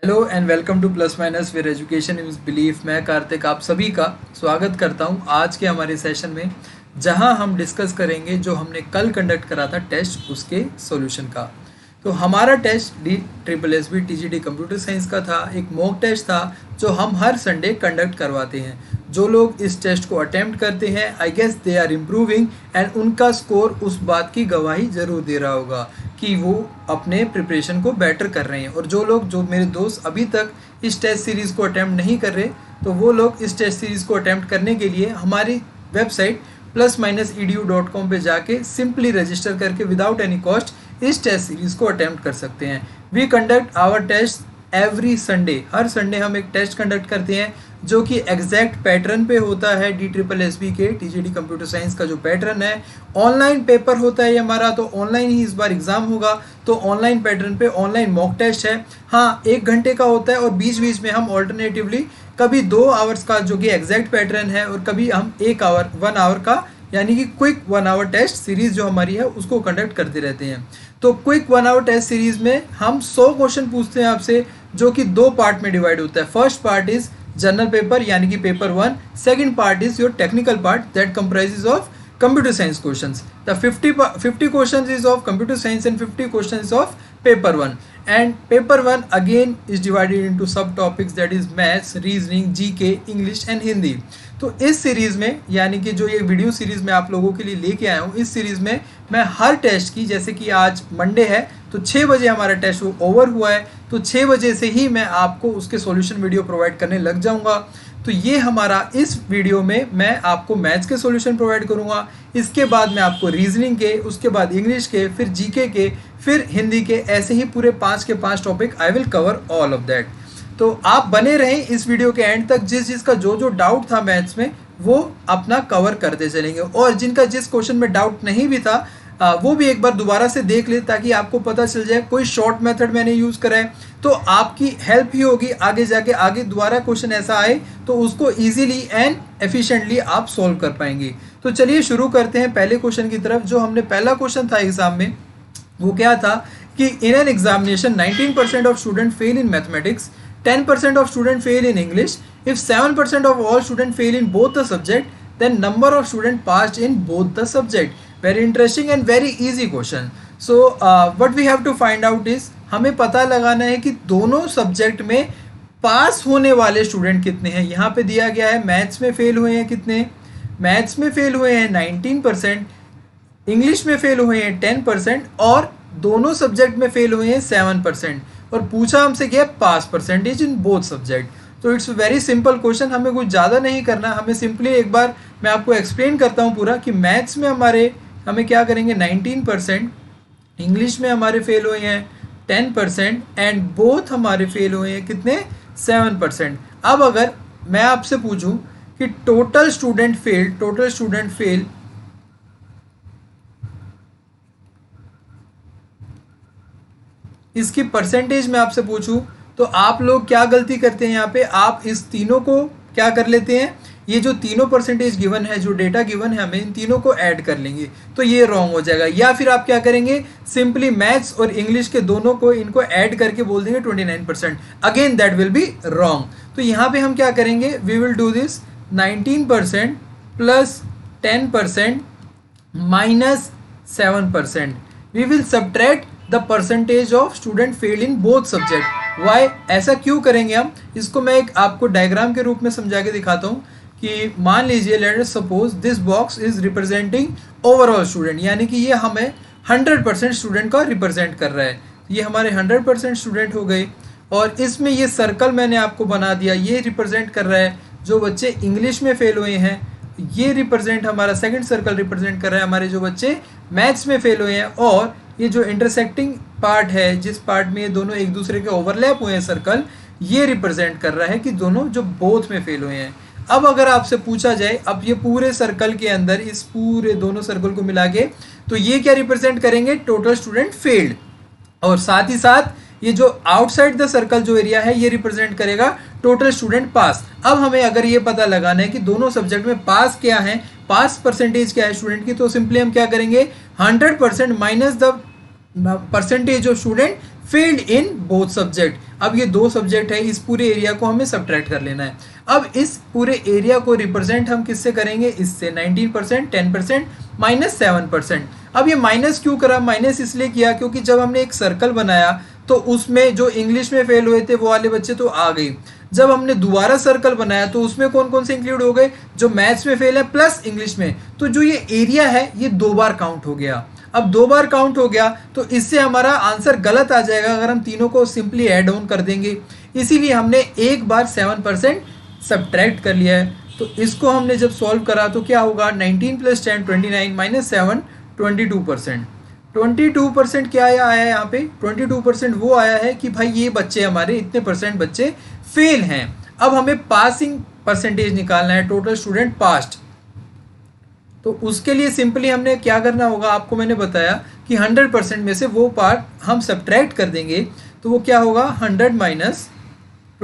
Hello and welcome to plus minus where education is belief. मैं कार्तिक आप सभी का स्वागत करता हूं आज के हमारे सेशन में, जहां हम डिस्कस करेंगे जो हमने कल कंडक्ट करा था टेस्ट, उसके सॉल्यूशन का। तो हमारा test DSSB TGT computer science का था, एक मॉक टेस्ट था जो हम हर संडे कंडक्ट करवाते हैं। जो लोग इस टेस्ट को अटेम्प्ट करते हैं, I guess they are improving, and उनका स्कोर उस बात की गवाही ज़रूर दे रहा होगा कि वो अपने प्रिपरेशन को बेटर कर रहे हैं। और जो मेरे दोस्त अभी तक इस टेस्ट सीरीज़ को अटैम्प्ट नहीं कर रहे, तो वो लोग इस टेस्ट सीरीज़ को अटैम्प्ट करने के लिए हमारी वेबसाइट +edu.com पे जाके सिंपली रजिस्टर करके विदाउट एनी कॉस्ट इस टेस्ट सीरीज़ को अटैम्प्ट कर सकते हैं। We conduct our test every Sunday. हर संडे हम एक टेस्ट कंडक्ट करते हैं जो कि एग्जैक्ट पैटर्न पे होता है DSSB के TGT कंप्यूटर साइंस का जो पैटर्न है। ऑनलाइन पेपर होता है ये हमारा, तो ऑनलाइन ही इस बार एग्ज़ाम होगा, तो ऑनलाइन पैटर्न पे ऑनलाइन मॉक टेस्ट है। हाँ, 1 घंटे का होता है और बीच बीच में हम ऑल्टरनेटिवली कभी 2 आवर्स का जो कि एग्जैक्ट पैटर्न है, और कभी हम 1 आवर का यानी कि क्विक 1 आवर टेस्ट सीरीज़ जो हमारी है उसको कंडक्ट करते रहते हैं। तो क्विक 1 आवर टेस्ट सीरीज़ में हम 100 क्वेश्चन पूछते हैं आपसे, जो कि 2 पार्ट में डिवाइड होता है। First part is general paper यानी कि paper 1, second part is your technical part that comprises of computer science questions. The 50 questions is of computer science and 50 questions of paper 1. And paper 1 again is divided into subtopics, that is maths, reasoning, GK, English and Hindi. तो इस series में, यानी कि जो ये video series में आप लोगों के लिए लेके आया हूँ, इस सीरीज़ में मैं हर टेस्ट की, जैसे कि आज मंडे है तो 6 बजे हमारा टेस्ट ओवर हुआ है, तो 6 बजे से ही मैं आपको उसके सॉल्यूशन वीडियो प्रोवाइड करने लग जाऊँगा। तो ये हमारा इस वीडियो में मैं आपको मैथ्स के सॉल्यूशन प्रोवाइड करूँगा, इसके बाद मैं आपको रीजनिंग के, उसके बाद इंग्लिश के, फिर जीके के, फिर हिंदी के, ऐसे ही पूरे 5 के 5 topic I will cover all of that. तो आप बने रहें इस वीडियो के एंड तक। जिसका जो डाउट था मैथ्स में वो अपना कवर करते चलेंगे, और जिनका जिस क्वेश्चन में डाउट नहीं भी था वो भी एक बार दोबारा से देख ले, ताकि आपको पता चल जाए कोई शॉर्ट मेथड मैंने यूज़ करा है तो आपकी हेल्प ही होगी आगे जाके। आगे दोबारा क्वेश्चन ऐसा आए तो उसको इजीली एंड एफिशिएंटली आप सॉल्व कर पाएंगे। तो चलिए शुरू करते हैं पहले क्वेश्चन की तरफ। जो हमने पहला क्वेश्चन था एग्जाम में, वो क्या था कि in an examination 19% of student fail in mathematics, 10% of students fail in English. If 7% of all students fail in both the subject, then number of students passed in both the subject. Very interesting and very easy question. So what we have to find out is, हमें पता लगाना है कि दोनों subject में पास होने वाले student कितने हैं। यहाँ पे दिया गया है मैथ्स में फेल हुए हैं कितने, मैथ्स में फेल हुए हैं 19%, इंग्लिश में फेल हुए हैं 10%, और दोनों सब्जेक्ट में फेल हुए हैं 7%। और पूछा हमसे क्या, पास परसेंटेज इन बोथ सब्जेक्ट। तो इट्स वेरी सिंपल क्वेश्चन, हमें कुछ ज़्यादा नहीं करना, हमें सिंपली एक बार मैं आपको एक्सप्लेन करता हूँ पूरा कि मैथ्स में हमें क्या करेंगे 19%, इंग्लिश में हमारे फेल हुए हैं 10%, एंड बोथ हमारे फेल हुए हैं कितने, 7%। अब अगर मैं आपसे पूछूं कि टोटल स्टूडेंट फेल इसकी परसेंटेज मैं आपसे पूछूं, तो आप लोग क्या गलती करते हैं यहाँ पे, आप इस तीनों को क्या कर लेते हैं, ये जो तीनों परसेंटेज गिवन है, जो डेटा गिवन है, हमें इन तीनों को ऐड कर लेंगे, तो ये रॉन्ग हो जाएगा। या फिर आप क्या करेंगे, सिंपली मैथ्स और इंग्लिश के दोनों को इनको ऐड करके बोल देंगे 29%, again that will be wrong. तो यहाँ पे हम क्या करेंगे, we will do this 19% plus 10% minus 7%, we will subtract the percentage of student fail in both subject. Why, ऐसा क्यों करेंगे हम, इसको मैं एक आपको डायग्राम के रूप में समझा के दिखाता हूँ कि मान लीजिए, let us suppose this box is representing overall student, यानी कि ये हमें 100% स्टूडेंट का रिप्रेजेंट कर रहा है। ये हमारे 100% स्टूडेंट हो गए, और इसमें ये सर्कल मैंने आपको बना दिया, ये रिप्रेजेंट कर रहा है जो बच्चे इंग्लिश में फेल हुए हैं, ये रिप्रेजेंट हमारा सेकंड सर्कल रिप्रेजेंट कर रहा है हमारे जो बच्चे मैथ्स में फेल हुए हैं, और ये जो इंटरसेक्टिंग पार्ट है, जिस पार्ट में ये दोनों एक दूसरे के ओवरलैप हुए हैं सर्कल, ये रिप्रेजेंट कर रहा है कि दोनों जो बोथ में फेल हुए हैं। अब अगर आपसे पूछा जाए, अब ये पूरे सर्कल के अंदर इस पूरे दोनों सर्कल को मिला के, तो ये क्या रिप्रेजेंट करेंगे, टोटल स्टूडेंट फेल्ड, और साथ ही साथ ये जो आउटसाइड द सर्कल जो एरिया है, ये रिप्रेजेंट करेगा टोटल स्टूडेंट पास। अब हमें अगर ये पता लगाना है कि दोनों सब्जेक्ट में पास क्या है, पास परसेंटेज क्या है स्टूडेंट की, तो सिंपली हम क्या करेंगे, 100% minus the percentage of student failed in both subject. अब ये 2 सब्जेक्ट है, इस पूरे एरिया को हमें सब्ट्रैक्ट कर लेना है। अब इस पूरे एरिया को रिप्रेजेंट हम किससे करेंगे, इससे 19%, 10%, -7%। अब ये माइनस क्यों करा, माइनस इसलिए किया क्योंकि जब हमने एक सर्कल बनाया तो उसमें जो इंग्लिश में फेल हुए थे वो वाले बच्चे तो आ गए। जब हमने दोबारा सर्कल बनाया तो उसमें कौन कौन से इंक्लूड हो गए, जो मैथ्स में फेल है प्लस इंग्लिश में। तो जो ये एरिया है ये 2 बार काउंट हो गया। अब 2 बार काउंट हो गया तो इससे हमारा आंसर गलत आ जाएगा अगर हम तीनों को सिंपली ऐड ऑन कर देंगे। इसीलिए हमने एक बार 7% सब्ट्रैक्ट कर लिया है। तो इसको हमने जब सॉल्व करा तो क्या होगा, 19 + 10 29 - 7 22%। 22% क्या आया है यहाँ पे, 22% वो आया है कि भाई ये बच्चे हमारे इतने % बच्चे फेल हैं। अब हमें पासिंग परसेंटेज निकालना है, टोटल स्टूडेंट पास्ड। तो उसके लिए सिंपली हमने क्या करना होगा, आपको मैंने बताया कि 100% में से वो पार्ट हम सब्ट्रैक्ट कर देंगे। तो वो क्या होगा, 100 -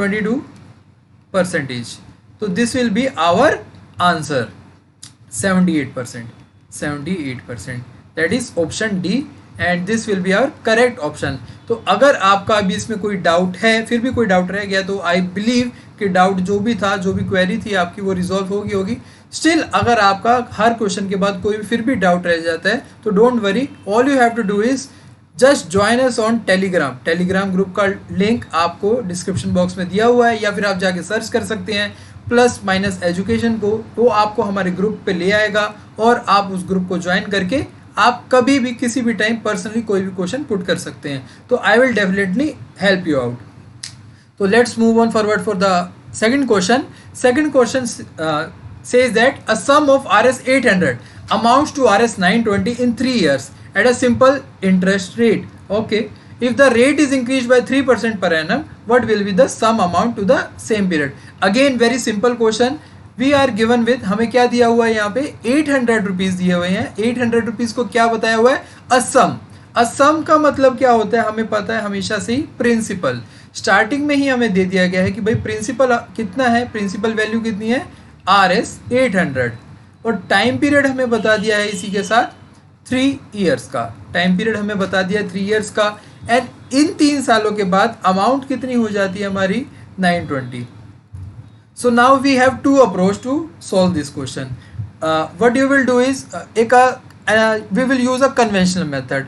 22%। तो this will be our answer 78%। 78%, that is option D and this will be our correct option. तो अगर आपका अभी इसमें कोई डाउट है, फिर भी कोई डाउट रह गया, तो आई बिलीव कि डाउट जो भी था, जो भी क्वेरी थी आपकी, वो रिजॉल्व होगी। स्टिल अगर आपका हर क्वेश्चन के बाद कोई फिर भी डाउट रह जाता है तो don't worry, all you have to do is just join us on Telegram. Telegram group का लिंक आपको डिस्क्रिप्शन बॉक्स में दिया हुआ है, या फिर आप जाके सर्च कर सकते हैं +- एजुकेशन को, वो आपको हमारे ग्रुप पे ले आएगा और आप उस ग्रुप को ज्वाइन करके आप कभी भी किसी भी टाइम पर्सनली कोई भी क्वेश्चन पुट कर सकते हैं। तो I will definitely help you out. तो let's move on forward for the second question. Second question says that a sum of Rs 800 amounts to Rs 920 in 3 years at a simple interest rate. Okay, if the rate is increased by 3% per annum, what will be the sum amount to the same period? Again very simple question. We are given with, हमें क्या दिया हुआ है यहाँ पे, 800 rupees दिए हुए हैं। 800 रुपीज को क्या बताया हुआ है, a sum। a sum का मतलब क्या होता है, हमें पता है हमेशा से ही, प्रिंसिपल। स्टार्टिंग में ही हमें दे दिया गया है कि भाई प्रिंसिपल कितना है, प्रिंसिपल वैल्यू कितनी है, Rs 800, और टाइम पीरियड हमें बता दिया है इसी के साथ 3 इयर्स का। टाइम पीरियड हमें बता दिया 3 इयर्स का, एंड इन 3 सालों के बाद अमाउंट कितनी हो जाती है हमारी, 920। So now we have 2 approach to solve this question. What you will do is, we will use a conventional method.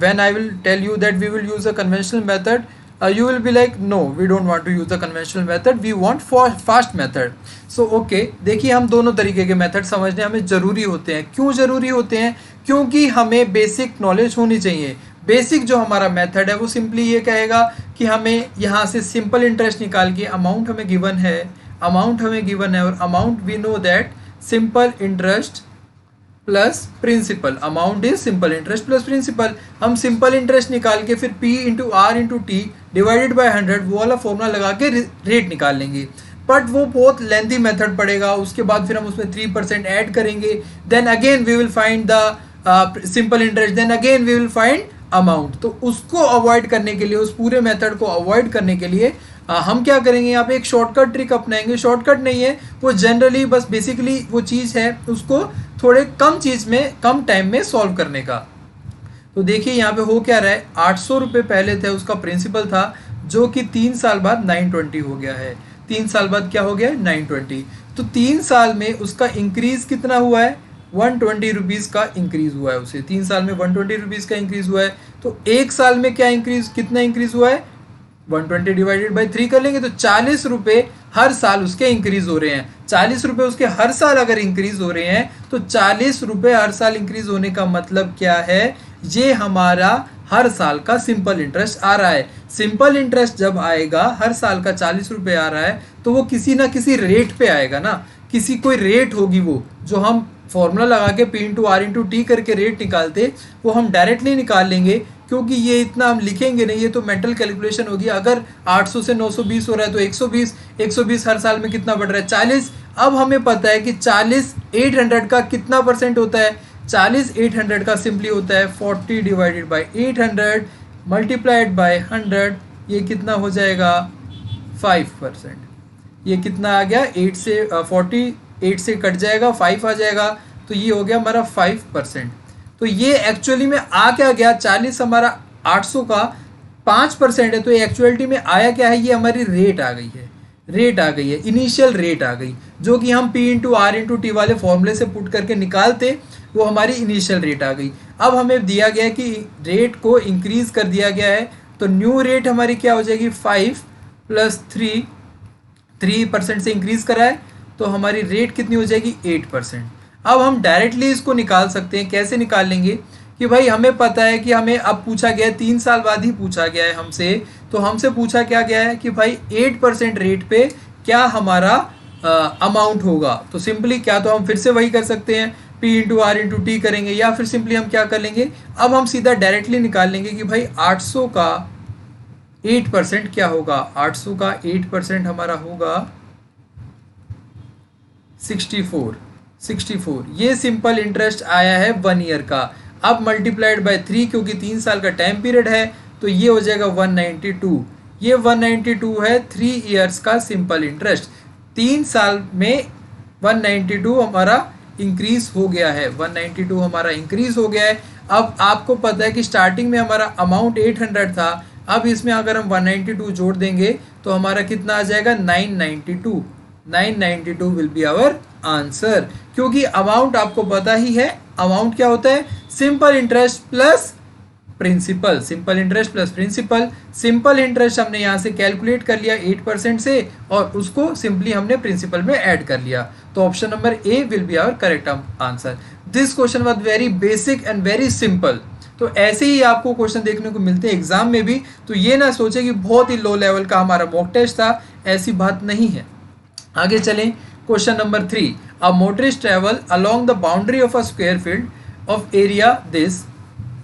When I will tell you that we will use a conventional method, you will be like no, we don't want to use the conventional method, we want fast method. So okay, देखिए हम दोनों तरीके के method समझने हमें ज़रूरी होते हैं। क्यों ज़रूरी होते हैं, क्योंकि हमें बेसिक नॉलेज होनी चाहिए। बेसिक जो हमारा मेथड है वो सिंपली ये कहेगा कि हमें यहाँ से सिंपल इंटरेस्ट निकाल के, अमाउंट हमें गिवन है, अमाउंट हमें गिवन है, और amount we know that simple interest plus principal, amount is simple interest plus principal. हम सिंपल इंटरेस्ट निकाल के फिर P × R × T divided by 100 वो वाला फॉर्मूला लगा के रेट निकाल लेंगे, बट वो बहुत लेंथी मेथड पड़ेगा। उसके बाद फिर हम उसमें 3% ऐड करेंगे, then again we will find the simple interest, then again we will find amount. तो उसको अवॉइड करने के लिए, उस पूरे मेथड को अवॉइड करने के लिए हम क्या करेंगे, यहाँ पे एक शॉर्टकट ट्रिक अपनाएंगे। शॉर्टकट नहीं है वो, जनरली बस बेसिकली वो चीज़ है उसको थोड़े कम चीज़ में, कम टाइम में सॉल्व करने का। तो देखिए यहाँ पे हो क्या रहा है, 800 रुपये पहले थे, उसका प्रिंसिपल था, जो कि 3 साल बाद 920 हो गया है। 3 साल बाद क्या हो गया, 920। तो 3 साल में उसका इंक्रीज कितना हुआ है, 120 रुपीज़ का इंक्रीज हुआ है उसे। 3 साल में 120 रुपीज़ का इंक्रीज हुआ है। तो 1 साल में क्या इंक्रीज, कितना इंक्रीज हुआ है, 120 डिवाइडेड बाई 3 कर लेंगे तो 40 रुपये हर साल उसके इंक्रीज हो रहे हैं। 40 रुपये उसके हर साल अगर इंक्रीज हो रहे हैं तो 40 रुपये हर साल इंक्रीज होने का मतलब क्या है, ये हमारा हर साल का सिंपल इंटरेस्ट आ रहा है। सिंपल इंटरेस्ट जब आएगा, हर साल का 40 रुपये आ रहा है, तो वो किसी ना किसी रेट पे आएगा ना, किसी कोई रेट होगी वो, जो हम फॉर्मूला लगा के P × R × T करके रेट निकालते, वो हम डायरेक्टली निकाल लेंगे, क्योंकि ये इतना हम लिखेंगे नहीं, ये तो मेंटल कैलकुलेशन होगी। अगर 800 से 920 हो रहा है तो 120, 120 हर साल में कितना बढ़ रहा है, 40। अब हमें पता है कि 40 800 का कितना % होता है, 40 800 का सिंपली होता है 40 डिवाइडेड बाई 800 मल्टीप्लाइड बाय 100। ये कितना हो जाएगा, 5%। ये कितना आ गया, 8 से 48 से कट जाएगा, 5 आ जाएगा, तो ये हो गया हमारा 5%। तो ये एक्चुअली में आ क्या गया, 40 हमारा 800 का 5% है, तो एक्चुअलिटी में आया क्या है, ये हमारी रेट आ गई है, रेट आ गई है, इनिशियल रेट आ गई, जो कि हम P into R into T वाले फॉर्मूले से पुट करके निकालते, वो हमारी इनिशियल रेट आ गई। अब हमें दिया गया है कि रेट को इंक्रीज कर दिया गया है, तो न्यू रेट हमारी क्या हो जाएगी, 5 + 3% से इंक्रीज करा है, तो हमारी रेट कितनी हो जाएगी, 8%। अब हम डायरेक्टली इसको निकाल सकते हैं, कैसे निकाल लेंगे कि भाई हमें पता है कि हमें अब पूछा गया है, 3 साल बाद ही पूछा गया है हमसे, तो हमसे पूछा क्या गया है कि भाई 8% रेट पे क्या हमारा अमाउंट होगा। तो सिंपली क्या, तो हम फिर से वही कर सकते हैं, P into R into T करेंगे, या फिर सिंपली हम क्या कर लेंगे, अब हम सीधा डायरेक्टली निकाल लेंगे कि भाई 800 का 8% क्या होगा, 800 का 8% हमारा होगा 64। ये सिंपल इंटरेस्ट आया है 1 ईयर का। अब मल्टीप्लाइड बाय 3, क्योंकि 3 साल का टाइम पीरियड है, तो ये हो जाएगा 192। ये 192 है 3 ईयर्स का सिंपल इंटरेस्ट। 3 साल में 192 हमारा इंक्रीज हो गया है, 192 हमारा इंक्रीज हो गया है। अब आपको पता है कि स्टार्टिंग में हमारा अमाउंट 800 था, अब इसमें अगर हम 192 जोड़ देंगे तो हमारा कितना आ जाएगा, 992। 992 विल बी आवर आंसर, क्योंकि अमाउंट आपको पता ही है, अमाउंट क्या होता है, simple interest plus principal, simple interest plus principal. Simple interest हमने यहाँ से कैलकुलेट कर लिया 8% से, और उसको सिंपली हमने प्रिंसिपल में ऐड कर लिया, तो option number A will be our correct answer. This question was very basic and very simple. तो ऐसे ही आपको क्वेश्चन देखने को मिलते हैं एग्जाम में भी, तो ये ना सोचे कि बहुत ही लो लेवल का हमारा मॉक टेस्ट था, ऐसी बात नहीं है। आगे चलें, question number 3, a motorist travel along the boundary of a square field of area this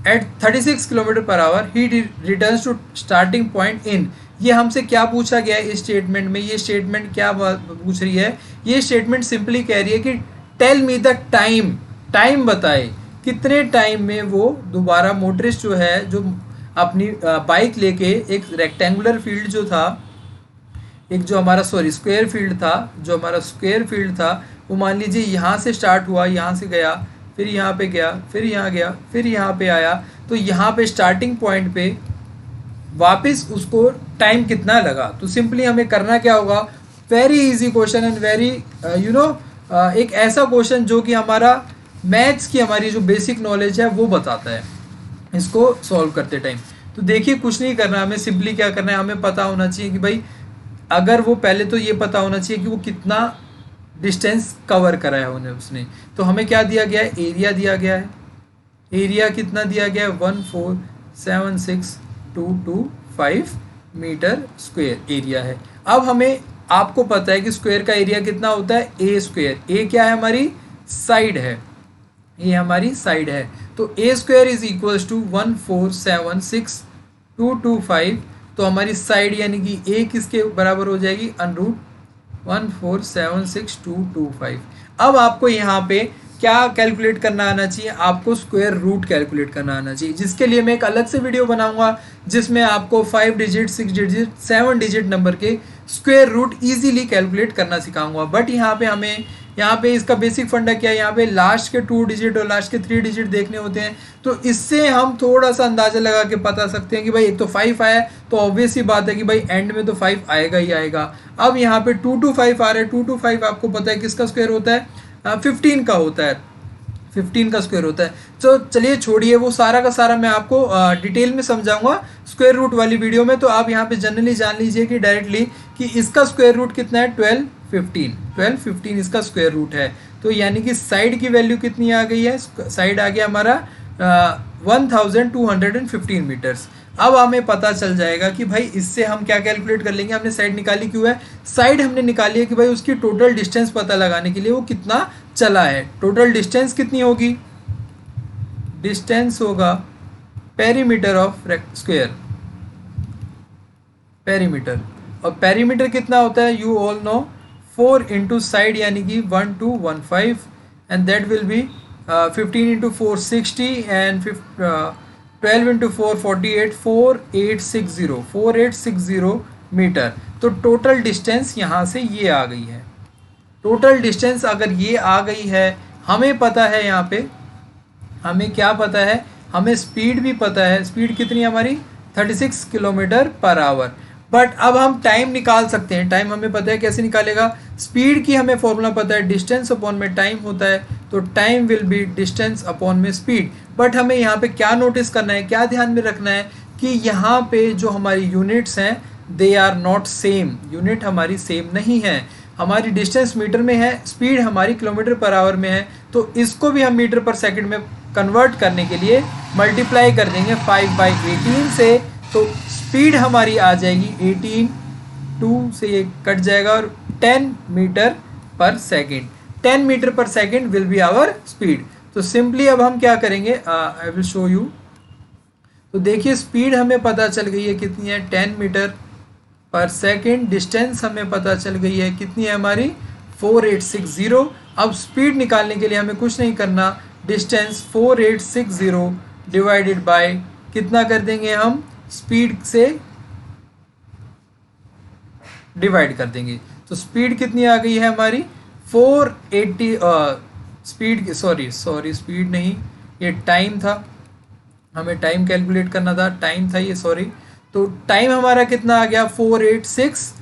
at 36 km/h, he returns to starting point in. ये हमसे क्या पूछा गया है इस स्टेटमेंट में, ये स्टेटमेंट क्या पूछ रही है, ये स्टेटमेंट सिंपली कह रही है कि tell me the time, time बताए कितने टाइम में वो दोबारा मोटरिस्ट जो है, जो अपनी बाइक लेके एक रेक्टेंगुलर फील्ड जो था, एक जो हमारा स्क्वायर फील्ड था, जो हमारा स्क्वायर फील्ड था, वो मान लीजिए यहाँ से स्टार्ट हुआ, यहाँ से गया, फिर यहाँ पे गया, फिर यहाँ गया, फिर यहाँ पे आया, तो यहाँ पे स्टार्टिंग पॉइंट पे वापस उसको टाइम कितना लगा। तो सिंपली हमें करना क्या होगा, very easy question and very एक ऐसा क्वेश्चन जो कि हमारा मैथ्स की हमारी जो बेसिक नॉलेज है वो बताता है, इसको सॉल्व करते टाइम। तो देखिए कुछ नहीं करना, हमें सिंपली क्या करना है, हमें पता होना चाहिए कि भाई अगर वो पहले तो ये पता होना चाहिए कि वो कितना डिस्टेंस कवर करा है उसने। तो हमें क्या दिया गया है, एरिया दिया गया है, एरिया कितना दिया गया है, 1476225 मीटर स्क्वायर एरिया है। अब हमें, आपको पता है कि स्क्वायर का एरिया कितना होता है, ए स्क्वायर, ए क्या है हमारी साइड है, ये हमारी साइड है, तो ए स्क्वायर इज इक्वल्स टू 1476225, तो हमारी साइड यानी कि ए किसके बराबर हो जाएगी, √1476225। अब आपको यहाँ पे क्या कैलकुलेट करना आना चाहिए, आपको स्क्वायर रूट कैलकुलेट करना आना चाहिए, जिसके लिए मैं एक अलग से वीडियो बनाऊंगा जिसमें आपको 5 डिजिट 6 डिजिट 7 डिजिट नंबर के स्क्वायर रूट इजीली कैलकुलेट करना सिखाऊंगा। बट यहाँ पे हमें, यहाँ पे इसका बेसिक फंडा क्या है, यहाँ पे लास्ट के 2 डिजिट और लास्ट के 3 डिजिट देखने होते हैं, तो इससे हम थोड़ा सा अंदाजा लगा के बता सकते हैं कि भाई एक तो 5 आया, तो ऑब्वियस ही बात है कि भाई एंड में तो 5 आएगा ही आएगा। अब यहाँ पे 2 to 5 आ रहा है, 2 to 5 आपको पता है किसका स्क्वायर होता है, 15 का होता है, 15 का स्क्वायर होता है। तो चलिए छोड़िए वो सारा का सारा, मैं आपको डिटेल में समझाऊंगा स्क्वायर रूट वाली वीडियो में। तो आप यहाँ पे जनरली जान लीजिए कि डायरेक्टली कि इसका स्क्वायर रूट कितना है, 1215 इसका स्क्वायर रूट है। तो यानी कि साइड की वैल्यू कितनी आ गई है, साइड आ गया हमारा 1215 मीटर्स। अब हमें पता चल जाएगा कि भाई इससे हम क्या कैलकुलेट कर लेंगे, हमने साइड निकाली क्यों है, साइड हमने निकाली है कि भाई उसकी टोटल डिस्टेंस पता लगाने के लिए वो कितना चला है। टोटल डिस्टेंस कितनी होगी, डिस्टेंस होगा पेरीमीटर ऑफ स्क्वायर, पेरीमीटर, और पेरीमीटर कितना होता है, you all know 4 into side यानी कि 1215, and that will be 15 into 4 60 and 12 into 4 48, 4860 metre. तो टोटल डिस्टेंस यहाँ से ये आ गई है। टोटल डिस्टेंस अगर ये आ गई है, हमें पता है यहाँ पे हमें क्या पता है, हमें स्पीड भी पता है। स्पीड कितनी है हमारी, 36 किलोमीटर पर आवर। बट अब हम टाइम निकाल सकते हैं, टाइम हमें पता है कैसे निकालेगा, स्पीड की हमें फॉर्मूला पता है, डिस्टेंस अपॉन में टाइम होता है, तो time will be distance upon में स्पीड। बट हमें यहाँ पे क्या नोटिस करना है, क्या ध्यान में रखना है कि यहाँ पे जो हमारी यूनिट्स हैं they are not same, unit हमारी सेम नहीं है। हमारी डिस्टेंस मीटर में है, स्पीड हमारी किलोमीटर पर आवर में है, तो इसको भी हम मीटर पर सेकंड में कन्वर्ट करने के लिए मल्टीप्लाई कर देंगे 5/18 से, तो स्पीड हमारी आ जाएगी 18, 2 से ये कट जाएगा और 10 मीटर पर सेकेंड। 10 मीटर पर second will be our speed. तो सिंपली अब हम क्या करेंगे, आई विल शो यू। तो देखिए स्पीड हमें पता चल गई है कितनी है, 10 मीटर पर सेकेंड। डिस्टेंस हमें पता चल गई है कितनी है हमारी, 4860। अब स्पीड निकालने के लिए हमें कुछ नहीं करना, डिस्टेंस 4860 डिवाइडेड बाय कितना कर देंगे हम, स्पीड से डिवाइड कर देंगे। तो स्पीड कितनी आ गई है हमारी 480, स्पीड सॉरी स्पीड नहीं, ये टाइम था, हमें टाइम कैलकुलेट करना था, टाइम था ये, सॉरी। तो टाइम हमारा कितना आ गया 486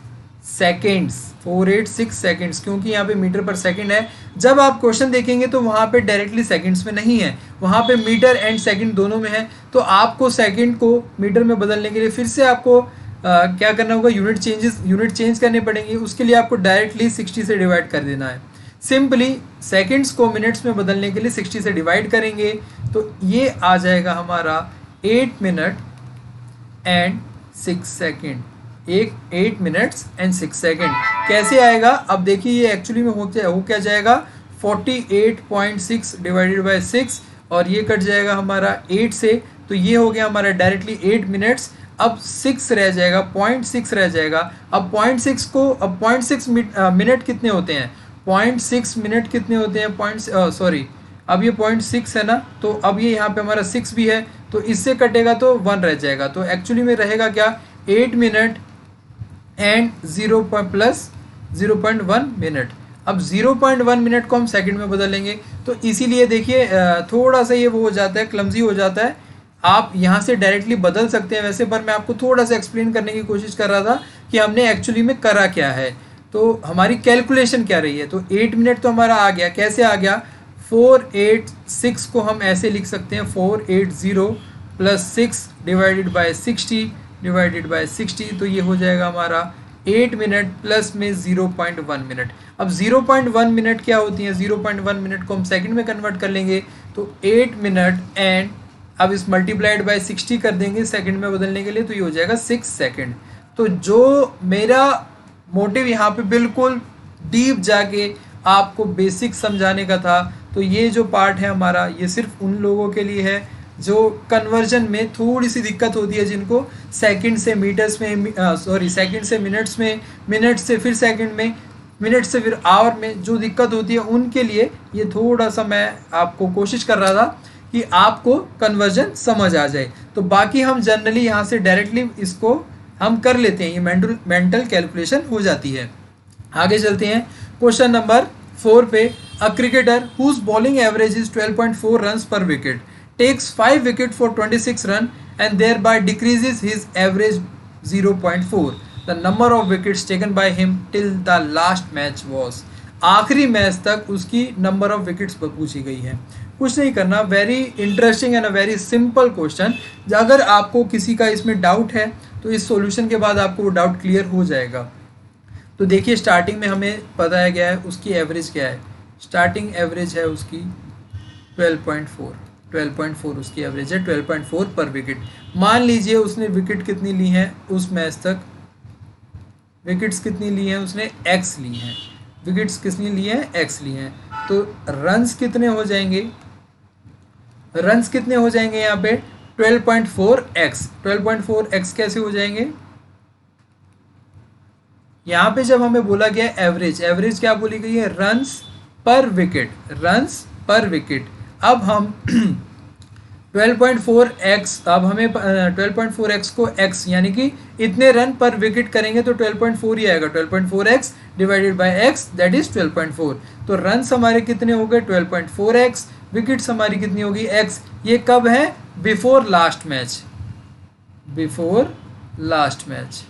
सेकेंड्स, 486 सेकेंड्स, क्योंकि यहाँ पे मीटर पर सेकंड है। जब आप क्वेश्चन देखेंगे तो वहाँ पे डायरेक्टली सेकंड्स में नहीं है, वहाँ पे मीटर एंड सेकंड दोनों में है। तो आपको सेकंड को मीटर में बदलने के लिए फिर से आपको क्या करना होगा, यूनिट चेंज करने पड़ेंगे। उसके लिए आपको डायरेक्टली 60 से डिवाइड कर देना है। सिंपली सेकंड्स को मिनट्स में बदलने के लिए 60 से डिवाइड करेंगे, तो ये आ जाएगा हमारा 8 minute and 6 second, 8 minutes and 6 second. कैसे आएगा, अब देखिए ये एक्चुअली में हो क्या जाएगा, 48.6 डिवाइडेड बाय 6, और ये कट जाएगा हमारा 8 से, तो ये हो गया हमारा डायरेक्टली 8 मिनट्स। अब 6 रह जाएगा, 0.6 रह जाएगा। अब 0.6 को, अब 0.6 मिनट कितने होते हैं, 0.6 मिनट कितने होते हैं, सॉरी अब ये 0.6 है ना, तो अब ये यहाँ पे हमारा 6 भी है, तो इससे कटेगा तो 1 रह जाएगा। तो एक्चुअली में रहेगा क्या, 8 मिनट एंड 0.1 मिनट। अब 0.1 मिनट को हम सेकंड में बदलेंगे, तो इसीलिए देखिए थोड़ा सा ये वो हो जाता है, क्लमजी हो जाता है। आप यहाँ से डायरेक्टली बदल सकते हैं वैसे, पर मैं आपको थोड़ा सा एक्सप्लेन करने की कोशिश कर रहा था कि हमने एक्चुअली में करा क्या है, तो हमारी कैलकुलेशन क्या रही है। तो 8 मिनट तो हमारा आ गया, कैसे आ गया, 486 को हम ऐसे लिख सकते हैं, 480 plus 6 divided by 60 divided by 60, तो ये हो जाएगा हमारा 8 मिनट प्लस में 0.1 मिनट। अब 0.1 मिनट क्या होती है, 0.1 मिनट को हम सेकंड में कन्वर्ट कर लेंगे, तो 8 मिनट एंड अब इस मल्टीप्लाइड बाय 60 कर देंगे सेकंड में बदलने के लिए, तो ये हो जाएगा 6 सेकंड। तो जो मेरा मोटिव यहाँ पे बिल्कुल डीप जाके आपको बेसिक समझाने का था, तो ये जो पार्ट है हमारा, ये सिर्फ उन लोगों के लिए है जो कन्वर्जन में थोड़ी सी दिक्कत होती है, जिनको सेकंड से मीटर्स में, सेकंड से मिनट्स में, मिनट से फिर सेकंड में, मिनट से फिर आवर में जो दिक्कत होती है, उनके लिए ये थोड़ा सा मैं आपको कोशिश कर रहा था कि आपको कन्वर्जन समझ आ जाए। तो बाकी हम जनरली यहाँ से डायरेक्टली इसको हम कर लेते हैं, ये मेंटल कैलकुलेशन हो जाती है। आगे चलते हैं क्वेश्चन नंबर 4 पे। A cricketer whose bowling average is 12.4 runs per wicket takes 5 wicket for 26 run and thereby decreases his average 0.4. The number of wickets taken by him till the last match was. आखिरी match तक उसकी number of wickets पूछी गई है। कुछ नहीं करना, very interesting and a very simple question. अगर आपको किसी का इसमें डाउट है तो इस सॉल्यूशन के बाद आपको वो डाउट क्लियर हो जाएगा। तो देखिए स्टार्टिंग में हमें बताया गया है उसकी एवरेज क्या है, स्टार्टिंग एवरेज है उसकी 12.4 उसकी एवरेज है, 12.4 पर विकेट। मान लीजिए उसने विकेट कितनी ली हैं उस मैच तक, विकेट्स कितनी ली हैं उसने, x ली हैं, विकेट्स कितनी ली हैं, x ली हैं। तो रन्स कितने हो जाएंगे, रन्स कितने हो जाएंगे यहाँ पे 12.4x। 12.4x कैसे हो जाएंगे, यहाँ पे जब हमें बोला गया एवरेज, एवरेज क्या बोली गई है, runs per wicket, runs per wicket. अब हम 12.4x, अब हमें 12.4x को x यानी कि इतने रन पर विकेट करेंगे तो 12.4 ही आएगा, 12.4x divided by x that is 12.4। तो रन्स हमारे कितने हो गए 12.4x, विकेट्स हमारी कितनी होगी x। ये कब है, before last match, before last match.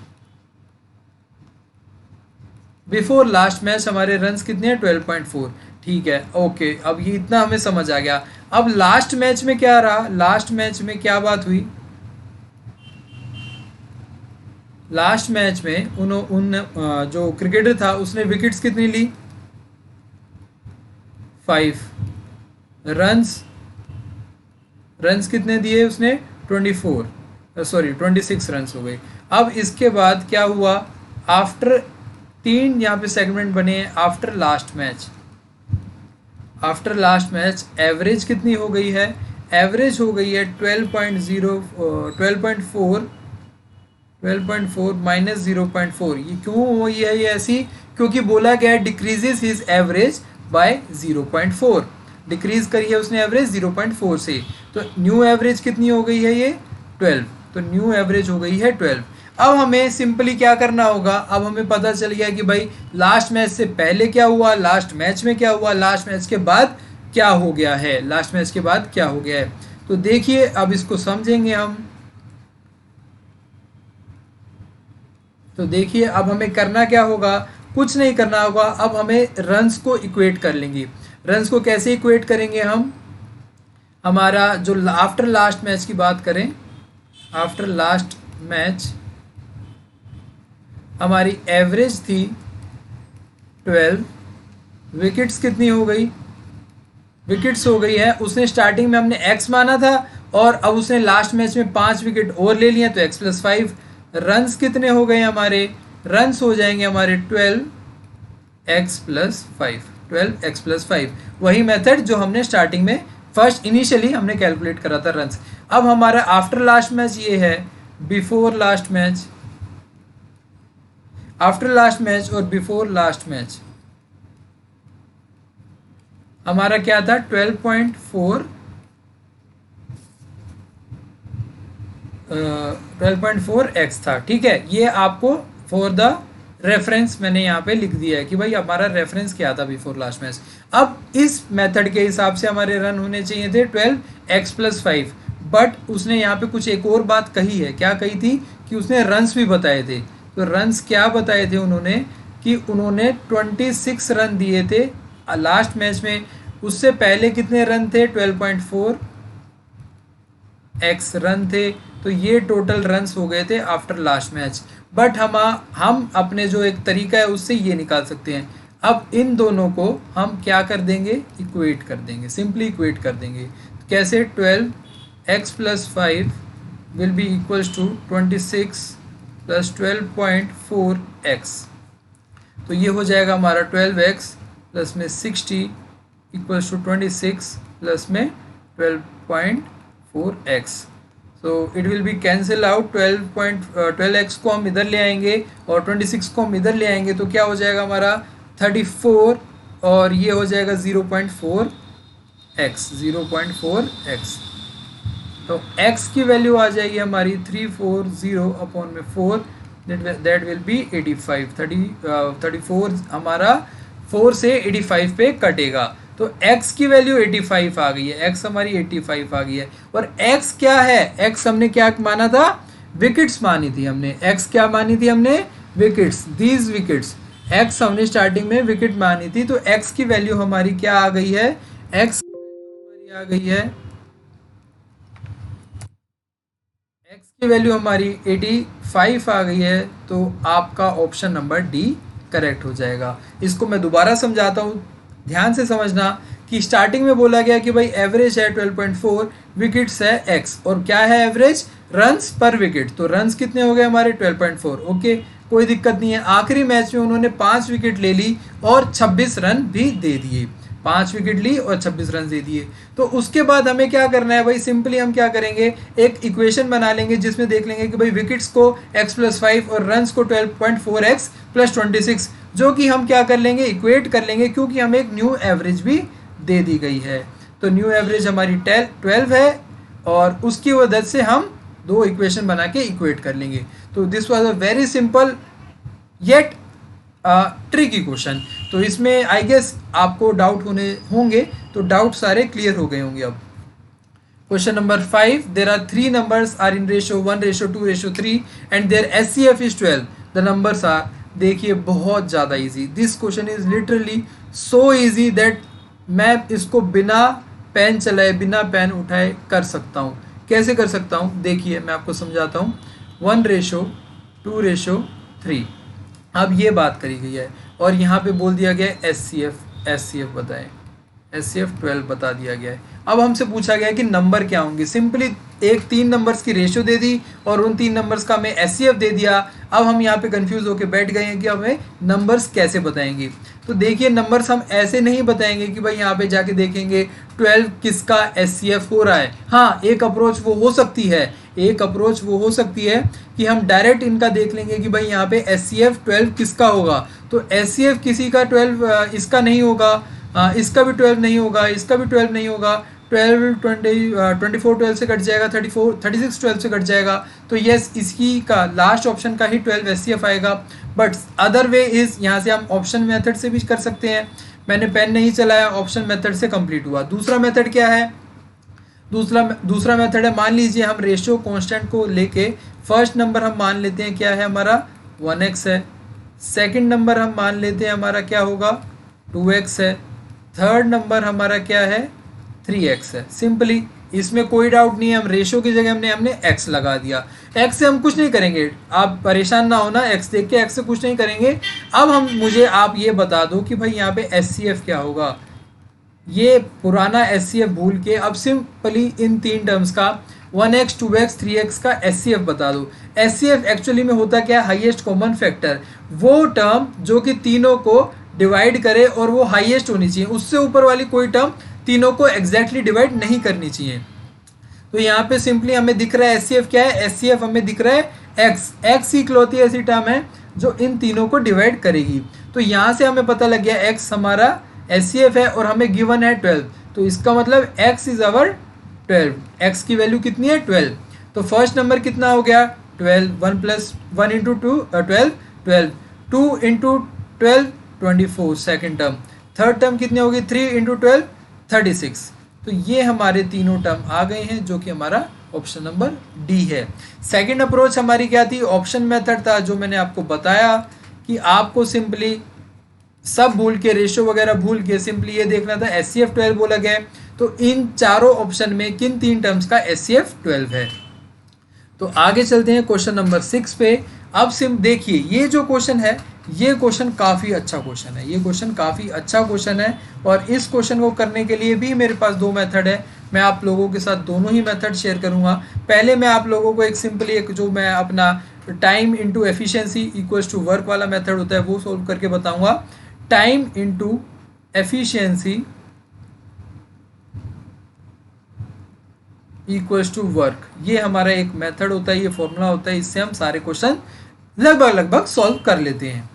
Before last match हमारे रन्स कितने हैं 12.4। ठीक है, ओके, अब ये इतना हमें समझ आ गया। अब लास्ट मैच में क्या रहा, लास्ट मैच में क्या बात हुई, लास्ट मैच में जो क्रिकेटर था उसने विकेट्स कितनी ली, 5। रन्स रन्स कितने दिए उसने, 26 रन्स हो गए। अब इसके बाद क्या हुआ, आफ्टर 3 यहाँ पे सेगमेंट बने हैं, after last match. After last match average कितनी हो गई है, एवरेज हो गई है 12.4 माइनस 0.4। ये क्यों हुई है ये ऐसी, क्योंकि बोला गया है decreases his average by 0.4, decrease करी है उसने एवरेज 0.4 से। तो न्यू एवरेज कितनी हो गई है ये 12, तो न्यू एवरेज हो गई है 12। अब हमें सिंपली क्या करना होगा, अब हमें पता चल गया कि भाई लास्ट मैच से पहले क्या हुआ, लास्ट मैच में क्या हुआ, लास्ट मैच के बाद क्या हो गया है, लास्ट मैच के बाद क्या हो गया है। तो देखिए अब इसको समझेंगे हम। तो देखिए अब हमें करना क्या होगा, कुछ नहीं करना होगा, अब हमें रन्स को इक्वेट कर लेंगे। रन्स को कैसे इक्वेट करेंगे हम, हमारा जो आफ्टर लास्ट मैच की बात करें, आफ्टर लास्ट मैच हमारी एवरेज थी 12, विकेट्स कितनी हो गई, विकेट्स हो गई है, उसने स्टार्टिंग में हमने एक्स माना था और अब उसने लास्ट मैच में 5 विकेट और ले लिए तो x+5। रन्स कितने हो गए हमारे, रन्स हो जाएंगे हमारे 12x+5, वही मेथड जो हमने स्टार्टिंग में फर्स्ट इनिशियली हमने कैलकुलेट करा था रन्स। अब हमारा आफ्टर लास्ट मैच ये है, before last match, after last match और बिफोर लास्ट मैच हमारा क्या था 12.4x था। ठीक है, ये आपको फॉर द रेफरेंस मैंने यहाँ पे लिख दिया है कि भाई हमारा रेफरेंस क्या था बिफोर लास्ट मैच। अब इस मेथड के हिसाब से हमारे रन होने चाहिए थे 12x+5, बट उसने यहाँ पे कुछ एक और बात कही है, क्या कही थी कि उसने रन्स भी बताए थे। तो रन्स क्या बताए थे उन्होंने, कि उन्होंने 26 रन दिए थे लास्ट मैच में, उससे पहले कितने रन थे 12.4x रन थे, तो ये टोटल रन्स हो गए थे आफ्टर लास्ट मैच। बट हम अपने जो एक तरीका है उससे ये निकाल सकते हैं। अब इन दोनों को हम क्या कर देंगे, इक्वेट कर देंगे, सिंपली इक्वेट कर देंगे। कैसे, 12x+5 will be equals to 26 + 12.4x, तो ये हो जाएगा हमारा 12x प्लस में 60 इक्वल्स टू 26 प्लस में 12.4x। तो it will be cancel out, 12x को हम इधर ले आएंगे और 26 को हम इधर ले आएंगे, तो क्या हो जाएगा हमारा 34 और ये हो जाएगा 0.4x। तो x की वैल्यू आ जाएगी हमारी 340/4, दैट विल बी 85। 34 हमारा 4 से 85 पे कटेगा, तो x की वैल्यू 85 आ गई है, x हमारी 85 आ गई है। और x क्या है, x हमने क्या माना था, विकेट्स मानी थी हमने, x क्या मानी थी हमने, विकेट्स, दीज विकेट्स, x हमने स्टार्टिंग में विकेट मानी थी। तो x की वैल्यू हमारी क्या आ गई है, x की वैल्यू हमारी आ गई है, x की वैल्यू हमारी 85 आ गई है। तो आपका ऑप्शन नंबर डी करेक्ट हो जाएगा। इसको मैं दोबारा समझाता हूँ, ध्यान से समझना कि स्टार्टिंग में बोला गया कि भाई एवरेज है 12.4, विकेट्स है x, और क्या है एवरेज, रन्स पर विकेट। तो रन्स कितने हो गए हमारे 12.4, ओके, कोई दिक्कत नहीं है। आखिरी मैच में उन्होंने 5 विकेट ले ली और 26 रन भी दे दिए, 5 विकेट ली और 26 रन दे दिए। तो उसके बाद हमें क्या करना है भाई, सिंपली हम क्या करेंगे, एक इक्वेशन बना लेंगे जिसमें देख लेंगे कि भाई विकेट्स को x+5 और रन्स को 12.4x + 26, जो कि हम क्या कर लेंगे, इक्वेट कर लेंगे, क्योंकि हमें एक न्यू एवरेज भी दे दी गई है। तो न्यू एवरेज हमारी 12 है और उसकी वजह से हम दो इक्वेशन बना के इक्वेट कर लेंगे। तो this was a very simple yet tricky question. तो इसमें आई गेस आपको डाउट होंगे, तो डाउट सारे क्लियर हो गए होंगे। अब Question number 5. There are three numbers are in ratio 1, ratio 2, ratio 3 and their SCF is 12. The numbers are, देखिए बहुत ज़्यादा easy. This question is literally so easy that मैं इसको बिना पेन चलाए बिना पेन उठाए कर सकता हूँ. कैसे कर सकता हूँ देखिए मैं आपको समझाता हूँ. 1 रेशो 2 रेशो 3. अब ये बात करी गई है और यहाँ पे बोल दिया गया है SCF बताएं. SCF 12 बता दिया गया है. अब हमसे पूछा गया है कि नंबर क्या होंगे. सिंपली एक 3 नंबर्स की रेशियो दे दी और उन 3 नंबर्स का हमें SCF दे दिया. अब हम यहाँ पे कंफ्यूज होकर बैठ गए हैं कि हमें नंबर्स कैसे बताएंगे. तो देखिए नंबर्स हम ऐसे नहीं बताएंगे कि भाई यहाँ पे जाके देखेंगे 12 किसका SCF हो रहा है. हाँ एक अप्रोच वो हो सकती है कि हम डायरेक्ट इनका देख लेंगे कि भाई यहाँ पे SCF 12 किसका होगा. तो SCF किसी का 12 इसका नहीं होगा, इसका भी 12 नहीं होगा, इसका भी 12 नहीं होगा. 24 12 से कट जाएगा, 36 12 से कट जाएगा. तो यस इसकी का लास्ट ऑप्शन का ही 12 SCF आएगा. बट अदर वे इज यहाँ से हम ऑप्शन मेथड से भी कर सकते हैं. मैंने पेन नहीं चलाया, ऑप्शन मेथड से कंप्लीट हुआ. दूसरा मेथड क्या है? दूसरा मेथड है, मान लीजिए हम रेशियो कांस्टेंट को लेके फर्स्ट नंबर हम मान लेते हैं क्या है हमारा 1x है. सेकंड नंबर हम मान लेते हैं हमारा क्या होगा 2x है. थर्ड नंबर हमारा क्या है 3x है. सिंपली इसमें कोई डाउट नहीं है. हम रेशियो की जगह हमने x लगा दिया. x से हम कुछ नहीं करेंगे, आप परेशान ना होना. x देख के x से कुछ नहीं करेंगे. अब मुझे आप ये बता दो कि भाई यहाँ पे SCF क्या होगा. ये पुराना SCF भूल के अब सिंपली इन 3 टर्म्स का 1x 2x 3x का SCF बता दो. SCF एक्चुअली में होता क्या है? Highest common factor. वो टर्म जो कि तीनों को डिवाइड करे और वो हाईएस्ट होनी चाहिए. उससे ऊपर वाली कोई टर्म तीनों को एग्जैक्टली डिवाइड नहीं करनी चाहिए. तो यहाँ पे सिंपली हमें दिख रहा है SCF क्या है? SCF हमें दिख रहा है x ही इकलौती ऐसी टर्म है जो इन तीनों को डिवाइड करेगी. तो यहाँ से हमें पता लग गया x हमारा SCF है और हमें गिवन है 12. तो इसका मतलब x इज अवर 12. x की वैल्यू कितनी है 12. तो फर्स्ट नंबर कितना हो गया 12. 1 plus 1 into 12 2 into 12 24. Second term. Third term कितनी होगी 3 इंटू 12 36. तो ये हमारे तीनों टर्म आ गए हैं जो कि हमारा ऑप्शन नंबर डी है. सेकंड अप्रोच हमारी क्या थी? ऑप्शन मेथड था, जो मैंने आपको बताया कि आपको सिंपली सब भूल के रेशियो वगैरह भूल के सिंपली ये देखना था SCF 12 बोला गया है. तो इन चारों ऑप्शन में किन 3 टर्म्स का SCF 12 है. तो आगे चलते हैं क्वेश्चन नंबर 6 पे. अब देखिए ये जो क्वेश्चन है ये क्वेश्चन काफ़ी अच्छा क्वेश्चन है. और इस क्वेश्चन को करने के लिए भी मेरे पास 2 मेथड है. मैं आप लोगों के साथ दोनों ही मेथड शेयर करूंगा. पहले मैं आप लोगों को एक सिंपली जो मैं अपना time into efficiency equals to work वाला मेथड होता है वो सोल्व करके बताऊंगा. Time into efficiency equals to work, ये हमारा एक मेथड होता है, ये फॉर्मूला होता है. इससे हम सारे क्वेश्चन लगभग सॉल्व कर लेते हैं.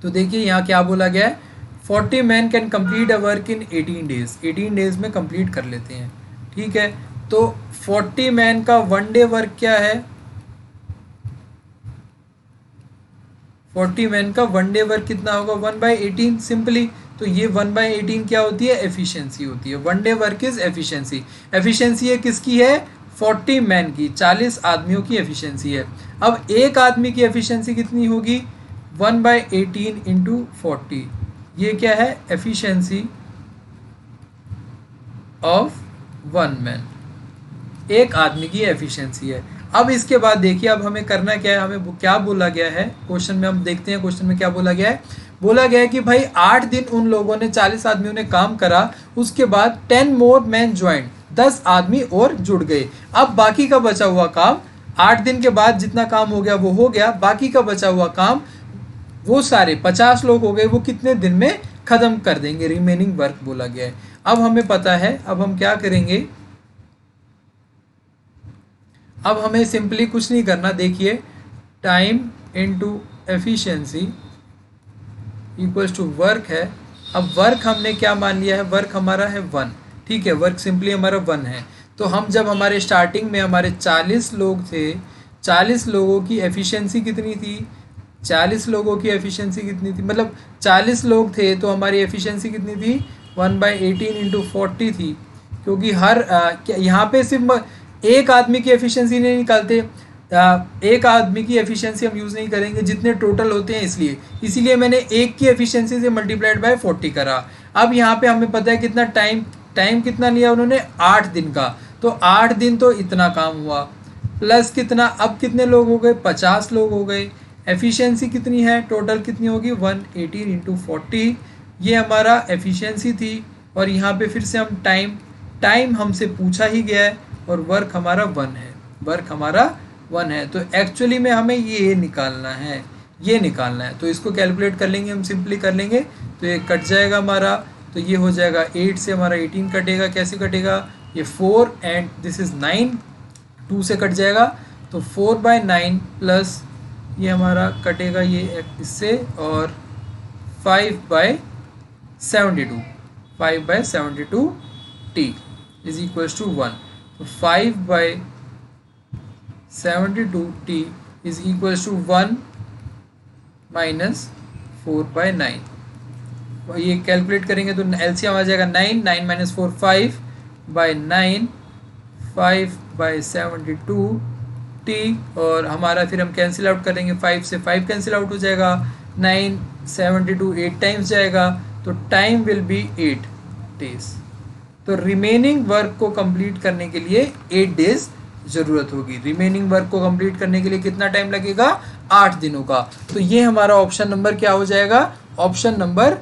तो देखिए यहाँ क्या बोला गया है, 40 man can complete a work in 18 days. 18 days में कंप्लीट कर लेते हैं. ठीक है, तो 40 मैन का 1 डे वर्क क्या है? 40 मैन का 1 डे वर्क कितना होगा 1/18. सिंपली तो ये 1/18 क्या होती है? एफिशिएंसी होती है. 1 day work is efficiency. Efficiency है किसकी है? 40 मैन की, 40 आदमियों की एफिशिएंसी है. अब एक आदमी की एफिशिएंसी कितनी होगी? 1/18 इंटू 40. ये क्या है? एफिशिएंसी ऑफ 1 मैन, एक आदमी की एफिशिएंसी है. अब इसके बाद देखिए अब हमें करना क्या है, हमें क्या बोला गया है क्वेश्चन में. हम देखते हैं क्वेश्चन में क्या बोला गया है. बोला गया है कि भाई 8 दिन उन लोगों ने 40 आदमियों ने काम करा, उसके बाद 10 मोर मैन ज्वाइन, 10 आदमी और जुड़ गए. अब बाकी का बचा हुआ काम 8 दिन के बाद जितना काम हो गया वो हो गया. बाकी का बचा हुआ काम वो सारे 50 लोग हो गए, वो कितने दिन में खत्म कर देंगे? रिमेनिंग वर्क बोला गया है. अब हमें पता है, अब हम क्या करेंगे, अब हमें सिंपली कुछ नहीं करना. देखिए time into efficiency equals to work है. अब वर्क हमने क्या मान लिया है? वर्क हमारा है 1. ठीक है, वर्क सिंपली हमारा 1 है. तो हम जब हमारे स्टार्टिंग में हमारे 40 लोग थे, 40 लोगों की एफिशिएंसी कितनी थी? 40 लोगों की एफिशिएंसी कितनी थी? मतलब 40 लोग थे तो हमारी एफिशिएंसी कितनी थी? 1/18 इंटू 40 थी. क्योंकि यहाँ पे सिर्फ एक आदमी की एफिशिएंसी नहीं निकालते, एक आदमी की एफिशिएंसी हम यूज़ नहीं करेंगे, जितने टोटल होते हैं इसीलिए मैंने एक की एफिशिएंसी से मल्टीप्लाइड बाय 40 करा। अब यहाँ पे हमें पता है कितना टाइम कितना लिया उन्होंने, 8 दिन का, तो 8 दिन तो इतना काम हुआ, प्लस कितना, अब कितने लोग हो गए, 50 लोग हो गए। एफिशिएंसी कितनी है, टोटल कितनी होगी, 118 इंटू 40, ये हमारा एफिशिएंसी थी। और यहाँ पे फिर से हम टाइम हमसे पूछा ही गया है, और वर्क हमारा 1 है, तो एक्चुअली में हमें ये निकालना है, तो इसको कैलकुलेट कर लेंगे, हम सिंपली कर लेंगे, तो ये कट जाएगा हमारा, तो ये हो जाएगा 8 से हमारा 18 कटेगा, कैसे कटेगा, ये 4 एंड दिस इज़ 9, 2 से कट जाएगा, तो 4/9 प्लस ये हमारा कटेगा ये इससे, और 5/72 t इज इक्वल्स टू 1, तो 5/72 t is equals to 1 minus 4/9, ये कैलकुलेट करेंगे तो एलसीएम आ जाएगा 9 माइनस 4 5/9, 5/72 t, और हमारा फिर हम कैंसिल आउट करेंगे, 5 से 5 कैंसिल आउट हो जाएगा, 9 72 8 टाइम्स जाएगा, तो टाइम विल बी 8 डेज। तो रिमेनिंग वर्क को कंप्लीट करने के लिए 8 डेज ज़रूरत होगी। रिमेनिंग वर्क को कंप्लीट करने के लिए कितना टाइम लगेगा, 8 दिनों का। तो ये हमारा ऑप्शन नंबर क्या हो जाएगा, ऑप्शन नंबर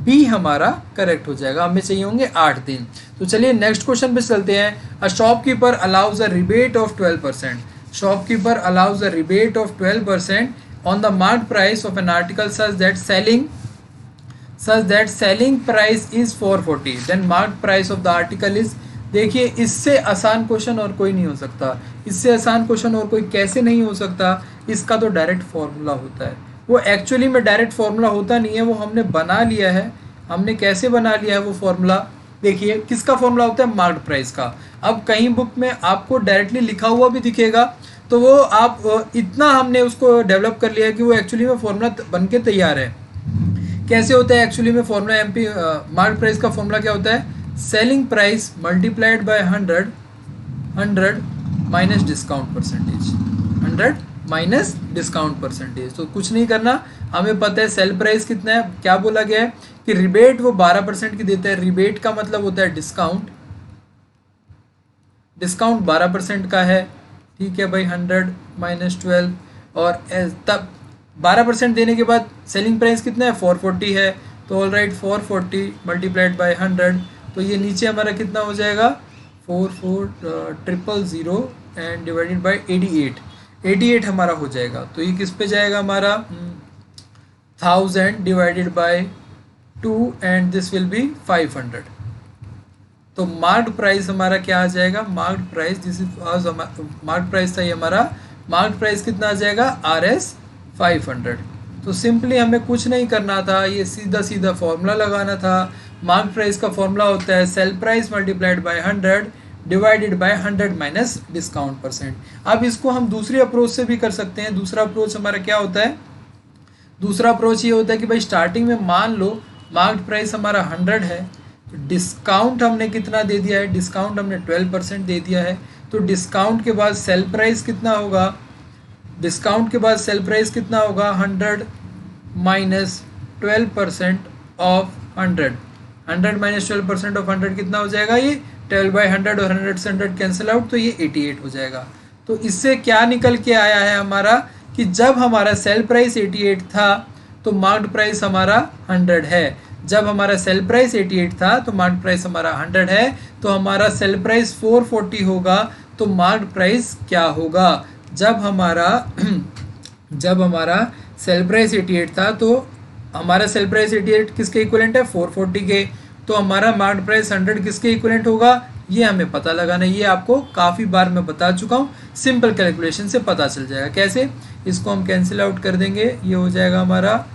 बी हमारा करेक्ट हो जाएगा। हमें चाहिए होंगे 8 दिन। तो चलिए नेक्स्ट क्वेश्चन पे चलते हैं। A shopkeeper allows a rebate of 12%. Shopkeeper allows a rebate of 12% on the marked price of an article such that selling price is 440, then marked price of the article is। देखिए इससे आसान question और कोई नहीं हो सकता, इससे आसान क्वेश्चन और कोई कैसे नहीं हो सकता, इसका तो डायरेक्ट फॉर्मूला होता है। वो एक्चुअली में डायरेक्ट फॉर्मूला होता नहीं है, वो हमने बना लिया है। हमने कैसे बना लिया है वो फॉर्मूला, देखिए किसका फॉर्मूला होता है, मार्क्ड प्राइस का। अब कहीं बुक में आपको डायरेक्टली लिखा हुआ भी दिखेगा, तो वो आप इतना हमने उसको डेवलप कर लिया है कि वो एक्चुअली में फॉर्मूला बन के तैयार है। कैसे होता है एक्चुअली में फॉर्मूला, मार्केट प्राइस का फॉर्मूला क्या होता है, selling price multiplied by 100 minus discount percentage, 100 minus discount percentage. तो कुछ नहीं करना, हमें पता है सेल प्राइस कितना है, क्या बोला गया है कि रिबेट वो 12% की देता है। रिबेट का मतलब होता है डिस्काउंट 12% का है, ठीक है भाई, 100 माइनस 12, और तब 12% देने के बाद सेलिंग प्राइस कितना है, 440 है, तो ऑल राइट 440 मल्टीप्लाइड बाय 100, तो ये नीचे हमारा कितना हो जाएगा, 44,000 एंड डिवाइडेड बाय 88 हमारा हो जाएगा। तो ये किस पे जाएगा हमारा, 1000 divided by 2 and this will B 500। तो मार्क्ड प्राइस हमारा क्या आ जाएगा, marked price, this is marked price था ये हमारा, मार्क्ड प्राइस कितना आ जाएगा, RS 500। तो सिंपली हमें कुछ नहीं करना था, ये सीधा फॉर्मूला लगाना था। मार्क्ड प्राइस का फॉर्मूला होता है sale price multiplied by 100 divided by 100 minus discount percent. अब इसको हम दूसरी अप्रोच से भी कर सकते हैं। दूसरा अप्रोच हमारा क्या होता है, दूसरा अप्रोच ये होता है कि भाई स्टार्टिंग में मान लो मार्क्ड प्राइस हमारा 100 है, डिस्काउंट हमने कितना दे दिया है, डिस्काउंट हमने 12% दे दिया है, तो डिस्काउंट के बाद सेल प्राइस कितना होगा, डिस्काउंट के बाद सेल प्राइस कितना होगा, 100 माइनस 12% ऑफ 100 माइनस 12% ऑफ 100 कितना हो जाएगा, ये 12/100 और 100 से 100 कैंसिल आउट, तो ये 88 हो जाएगा। तो इससे क्या निकल के आया है हमारा कि जब हमारा सेल प्राइस 88 था तो मार्क्ड प्राइस हमारा 100 है। जब हमारा सेल प्राइस 88 था तो मार्क्ड प्राइस हमारा 100 है, तो हमारा सेल प्राइस 440 होगा। तो मार्क्ड प्राइस क्या होगा, जब हमारा सेल प्राइस 88 था तो हमारा सेल प्राइस 88 किसके इक्विवेलेंट है, 440 के, तो हमारा मार्क्ड प्राइस 100 किसके इक्विवेलेंट होगा, ये हमें पता लगाना है। ये आपको काफ़ी बार मैं बता चुका हूँ, सिंपल कैलकुलेशन से पता चल जाएगा। कैसे, इसको हम कैंसिल आउट कर देंगे, ये हो जाएगा हमारा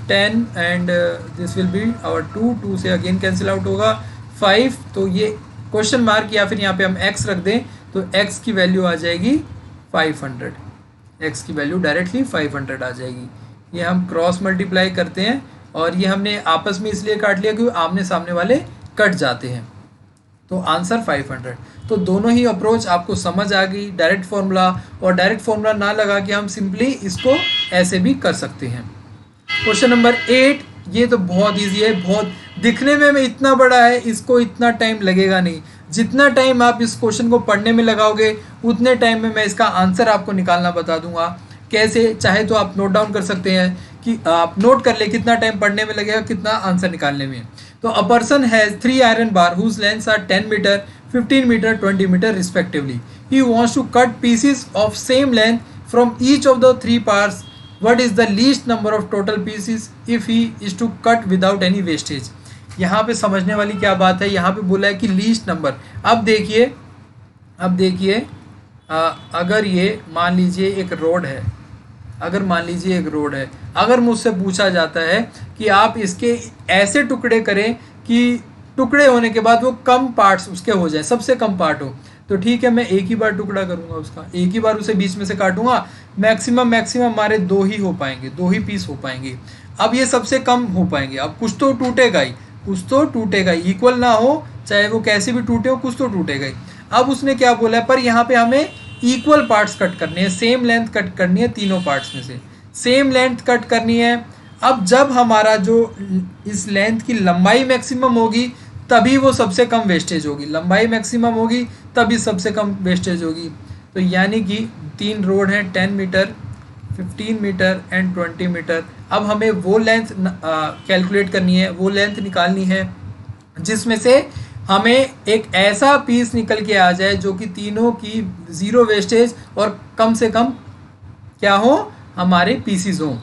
10 and this will be our 2 से अगेन कैंसिल आउट होगा 5, तो ये क्वेश्चन मार्क या फिर यहाँ पे हम x रख दें तो x की वैल्यू आ जाएगी 500, x की वैल्यू डायरेक्टली 500 आ जाएगी। ये हम क्रॉस मल्टीप्लाई करते हैं और ये हमने आपस में इसलिए काट लिया क्योंकि आमने सामने वाले कट जाते हैं। तो आंसर 500। तो दोनों ही अप्रोच आपको समझ आ गई, डायरेक्ट फॉर्मूला और डायरेक्ट फॉर्मूला ना लगा के हम सिंपली इसको ऐसे भी कर सकते हैं। क्वेश्चन नंबर 8, ये तो बहुत इजी है, बहुत दिखने में इतना बड़ा है, इसको इतना टाइम लगेगा नहीं। जितना टाइम आप इस क्वेश्चन को पढ़ने में लगाओगे उतने टाइम में मैं इसका आंसर आपको निकालना बता दूंगा। कैसे, चाहे तो आप नोट डाउन कर सकते हैं कि आप नोट कर ले कितना टाइम पढ़ने में लगेगा, कितना आंसर निकालने में। तो a person has 3 iron bar whose lengths are 10 meter, 15 meter, 20 meter respectively. He wants to cut pieces of same length from each of the 3 parts. What is the least number of total pieces if he is to cut without any wastage? यहाँ पे समझने वाली क्या बात है, यहाँ पे बोला है कि लीस्ट नंबर। अब देखिए अगर ये मान लीजिए एक रोड है, अगर मुझसे पूछा जाता है कि आप इसके ऐसे टुकड़े करें कि टुकड़े होने के बाद वो कम पार्ट्स उसके हो जाए, सबसे कम पार्ट हो, तो ठीक है मैं एक ही बार टुकड़ा करूंगा उसका, एक ही बार उसे बीच में से काटूंगा। मैक्सिमम हमारे 2 ही हो पाएंगे, 2 ही पीस हो पाएंगे। अब ये सबसे कम हो पाएंगे, अब कुछ तो टूटेगा ही, इक्वल ना हो चाहे वो कैसे भी टूटे हो, कुछ तो टूटेगा ही। अब उसने क्या बोला है, पर यहाँ पे हमें इक्वल पार्ट्स कट करने हैं, सेम लेंथ कट करनी है, तीनों पार्ट्स में से सेम लेंथ कट करनी है। अब जब हमारा जो इस लेंथ की लंबाई मैक्सिमम होगी तभी वो सबसे कम वेस्टेज होगी, लंबाई मैक्सिमम होगी तभी सबसे कम वेस्टेज होगी। तो यानी कि 3 रोड हैं, 10 मीटर, 15 मीटर एंड 20 मीटर। अब हमें वो लेंथ कैलकुलेट करनी है, वो लेंथ निकालनी है जिसमें से हमें एक ऐसा पीस निकल के आ जाए जो कि तीनों की 0 वेस्टेज और कम से कम क्या हो, हमारे पीसीज हों।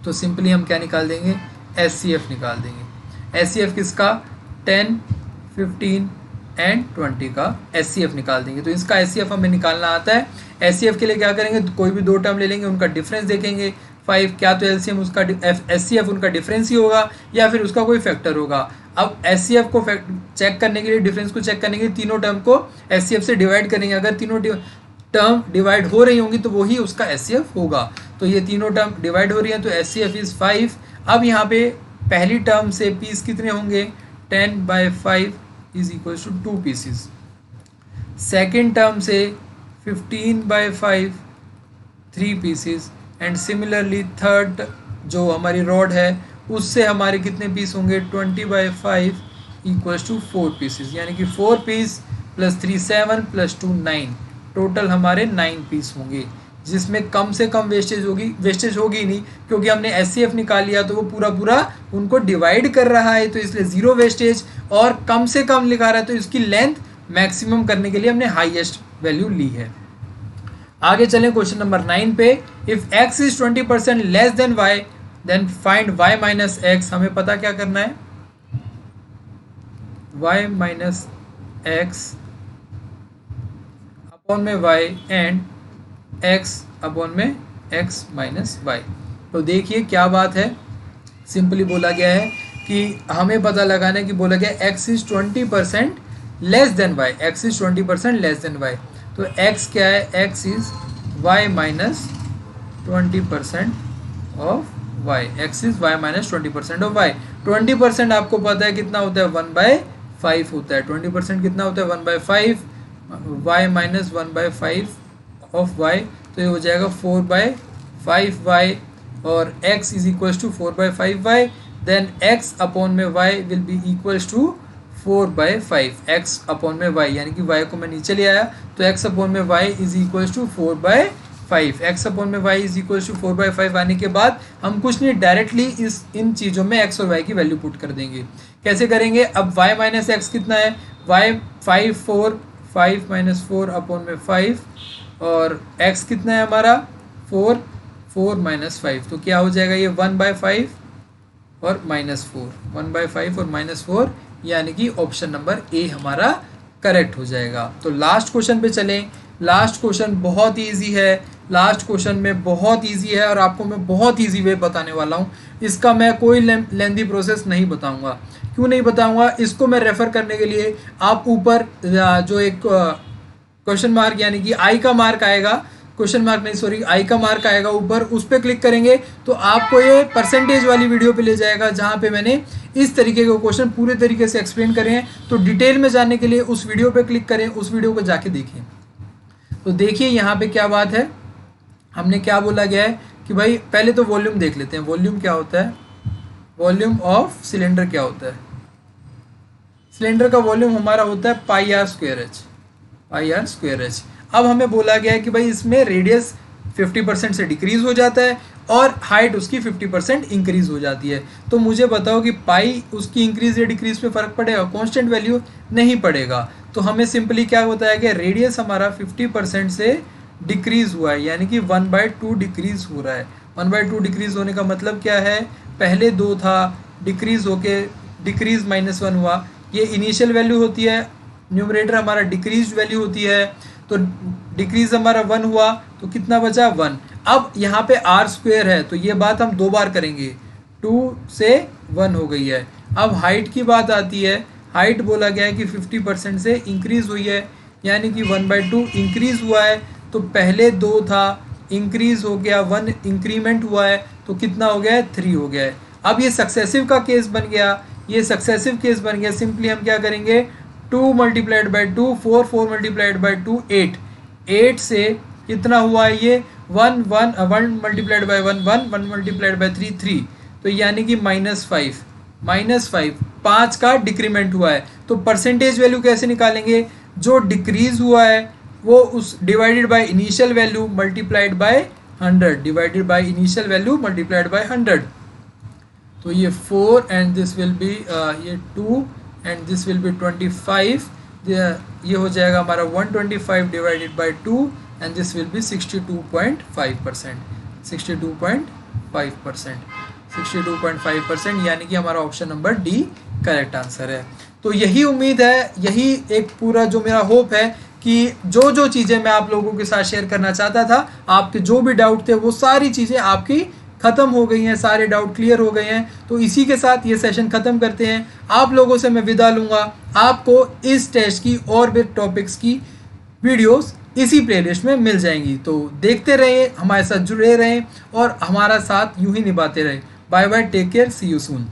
तो सिंपली हम क्या निकाल देंगे, SCF निकाल देंगे। SCF किसका, 10, 15 एंड 20 का SCF निकाल देंगे। तो इसका SCF हमें निकालना आता है। SCF के लिए क्या करेंगे, कोई भी 2 टर्म ले लेंगे, उनका डिफरेंस देखेंगे। 5 क्या तो LCM उसका SCF उनका डिफरेंस ही होगा या फिर उसका कोई फैक्टर होगा। अब SCF को चेक करने के लिए, डिफरेंस को चेक करने के लिए तीनों टर्म को SCF से डिवाइड करेंगे। अगर तीनों टर्म डिवाइड हो रही होंगी तो वही उसका SCF होगा। तो ये तीनों टर्म डिवाइड हो रही हैं तो SCF इज़ 5। अब यहाँ पे पहली टर्म से पीस कितने होंगे, 10/5 is equal to 2 pieces. Second term से 15/5 3 पीसीज एंड सिमिलरली थर्ड जो हमारी रॉड है उससे हमारे कितने पीस होंगे, 20/5 इक्वल्स टू 4 पीसीज। यानी कि 4 पीस प्लस 3 7 प्लस 2 9, टोटल हमारे 9 पीस होंगे जिसमें कम से कम वेस्टेज होगी नहीं क्योंकि हमने SCF निकाल लिया तो वो पूरा उनको डिवाइड कर रहा है तो इसलिए 0 वेस्टेज, और कम से कम लिखा रहा है तो इसकी लेंथ मैक्सिमम करने के लिए हमने हाईएस्ट वैल्यू ली है। आगे चलें क्वेश्चन नंबर 9 पे। If x is 20% less than y then find y minus x। हमें पता क्या करना है, y माइनस x अपॉन में y एंड x अपॉन में x माइनस y। तो देखिए क्या बात है, सिंपली बोला गया है कि हमें पता लगाना है कि बोला गया x is 20% less than y, x is 20% less than y। तो x क्या है, x is y minus 20% of y, x is y minus 20% of y। 20% आपको पता है कितना होता है, 1/5 होता है। 20% कितना होता है, 1/5, y माइनस 1/5 ऑफ y, तो ये हो जाएगा 4/5y और x is equals to 4/5y। Then x upon में y will be equals to 4/5 x upon में y, यानी कि y को मैं नीचे ले आया तो x अपॉन में y is equals to 4/5। x upon में y इज इक्वल्स टू 4/5 आने के बाद हम कुछ नहीं, डायरेक्टली इन चीज़ों में x और y की वैल्यू पुट कर देंगे। कैसे करेंगे, अब y माइनस एक्स कितना है, y 5 माइनस 4 अपॉन में 5 और x कितना है हमारा 4 माइनस 5, तो क्या हो जाएगा ये 1/5 और -4, 1/5 और -4, यानी कि ऑप्शन नंबर ए हमारा करेक्ट हो जाएगा। तो लास्ट क्वेश्चन पे चलें। लास्ट क्वेश्चन बहुत ईजी है, लास्ट क्वेश्चन में बहुत ईजी है और आपको मैं बहुत ईजी वे बताने वाला हूँ। इसका मैं कोई लेंथी प्रोसेस नहीं बताऊँगा। क्यों नहीं बताऊँगा, इसको मैं रेफ़र करने के लिए आप ऊपर जो एक क्वेश्चन मार्क यानी कि आई का मार्क आएगा क्वेश्चन मार्क नहीं सॉरी आई का मार्क आएगा ऊपर, उस पर क्लिक करेंगे तो आपको ये परसेंटेज वाली वीडियो पे ले जाएगा जहाँ पे मैंने इस तरीके के क्वेश्चन पूरे तरीके से एक्सप्लेन करे हैं। तो डिटेल में जानने के लिए उस वीडियो पे क्लिक करें, उस वीडियो को जाके देखें। तो देखिए यहाँ पे क्या बात है, हमने क्या बोला गया है कि भाई पहले तो वॉल्यूम देख लेते हैं। वॉल्यूम क्या होता है, वॉल्यूम ऑफ सिलेंडर क्या होता है। सिलेंडर का वॉल्यूम हमारा होता है pi R square H, pi R square H. अब हमें बोला गया है कि भाई इसमें रेडियस 50% से डिक्रीज हो जाता है और हाइट उसकी 50% इंक्रीज हो जाती है। तो मुझे बताओ कि पाई उसकी इंक्रीज या डिक्रीज पे फर्क पड़ेगा, कांस्टेंट वैल्यू नहीं पड़ेगा। तो हमें सिंपली क्या होता है कि रेडियस हमारा 50% से डिक्रीज हुआ है, यानी कि 1/2 डिक्रीज हो रहा है। 1/2 डिक्रीज होने का मतलब क्या है, पहले 2 था, डिक्रीज होके डिक्रीज -1 हुआ। ये इनिशियल वैल्यू होती है, न्यूमरेटर हमारा डिक्रीज वैल्यू होती है। तो डिक्रीज हमारा 1 हुआ तो कितना बचा 1। अब यहाँ पे आर स्क्वायर है तो ये बात हम 2 बार करेंगे, 2 से 1 हो गई है। अब हाइट की बात आती है, हाइट बोला गया है कि 50% से इंक्रीज हुई है, यानी कि 1/2 इंक्रीज हुआ है। तो पहले 2 था, इंक्रीज हो गया 1, इंक्रीमेंट हुआ है तो कितना हो गया है 3 हो गया है। अब ये सक्सेसिव का केस बन गया, ये सक्सेसिव केस बन गया। सिंपली हम क्या करेंगे, 2 × 2 4, 4 × 2 8, 8 से कितना हुआ है ये 1 1 1 × 1 1 1 × 3 3, तो यानी कि -5 5 का डिक्रीमेंट हुआ है। तो परसेंटेज वैल्यू कैसे निकालेंगे, जो डिक्रीज हुआ है वो उस divided by initial value multiplied by 100, divided by initial value multiplied by 100। तो ये 4 एंड दिस विल बी ये 2 एंड दिस विल बी 25, ये हो जाएगा हमारा 125 divided by 2 and this will B 62.5%, 62.5%, यानी कि हमारा option number D correct answer है। तो यही उम्मीद है, यही एक पूरा जो मेरा होप है कि जो जो चीज़ें मैं आप लोगों के साथ शेयर करना चाहता था, आपके जो भी डाउट थे वो सारी चीज़ें आपकी ख़त्म हो गई हैं, सारे डाउट क्लियर हो गए हैं। तो इसी के साथ ये सेशन ख़त्म करते हैं। आप लोगों से मैं विदा लूँगा। आपको इस टेस्ट की और भी टॉपिक्स की वीडियोस इसी प्लेलिस्ट में मिल जाएंगी। तो देखते रहिए, हमारे साथ जुड़े रहें और हमारा साथ यूं ही निभाते रहें। Bye bye, take care, see you soon.